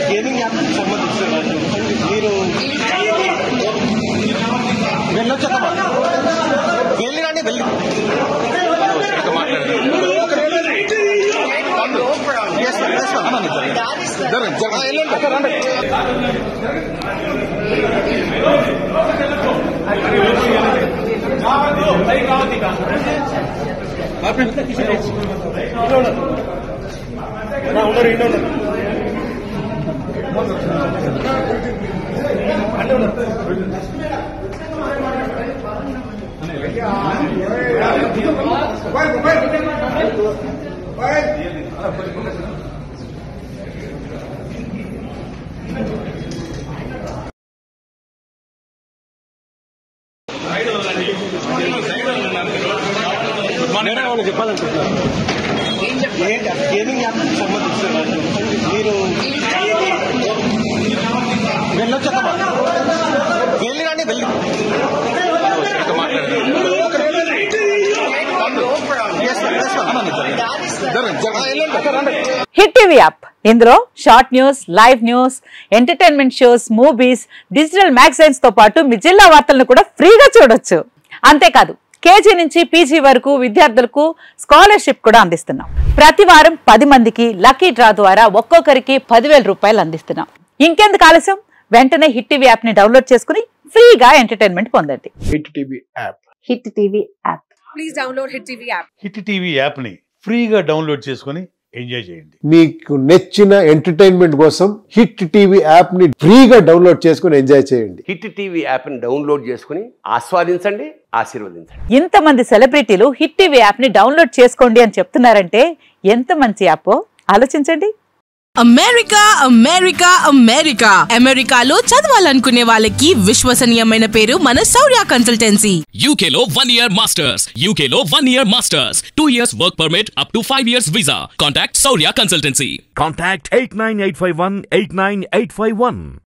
Gaming app సంబంధించిన మీరు వెళ్ళొచ్చు వెళ్ళిరండి వెళ్ళి గేమింగ్ యాప్ సంబంధించిన మీరు వెళ్ళొచ్చు వెళ్ళిరండి వెళ్ళి హిట్ టీవీ యాప్ ఇందులో short news, live news, entertainment shows, movies, digital magazines తో పాటు మీ జిల్లా వార్తలను కూడా ఫ్రీగా చూడొచ్చు. అంతేకాదు కేజీ నుంచి పీజీ వరకు విద్యార్థులకు స్కాలర్షిప్ కూడా అందిస్తున్నాం. ప్రతి వారం 10 మందికి లక్కీ డ్రా ద్వారా ఒక్కొక్కరికి 10,000 రూపాయలు అందిస్తున్నాం. ఇంకెందుకు ఆలస్యం, వెంటనే హిట్ టీవీ యాప్ ని డౌన్లోడ్ చేసుకుని ఫ్రీగా ఎంటర్టైన్మెంట్ పొందండి. Hit TV app. Hit TV app. Please download hit TV app. Hit TV app ని ఫ్రీగా డౌన్లోడ్ చేసుకుని ఎంజాయ్ చేయండి. మీకు నచ్చిన ఎంటర్టైన్మెంట్ కోసం హిట్ టీవీ యాప్ ని ఫ్రీగా డౌన్లోడ్ చేసుకుని ఎంజాయ్ చేయండి. హిట్ టీవీ యాప్ ని డౌన్లోడ్ చేసుకుని ఆస్వాదించండి, ఆశీర్వదించండి. ఇంతమంది సెలబ్రిటీలు హిట్ టీవీ యాప్ ని డౌన్లోడ్ చేసుకోండి అని చెప్తున్నారంటే ఎంత మంచి యాప్ ఆలోచించండి. అమెరికా అమెరికా అమెరికా అమెరికాలో చదవాలనుకునే వాళ్ళకి విశ్వసనీయమైన పేరు మన శౌర్య కన్సల్టెన్సీ. UK లో 1 year masters, UK లో 1 year masters, 2 years work permit up to 5 years visa. Contact Saurya Consultancy. Contact 89851 89851.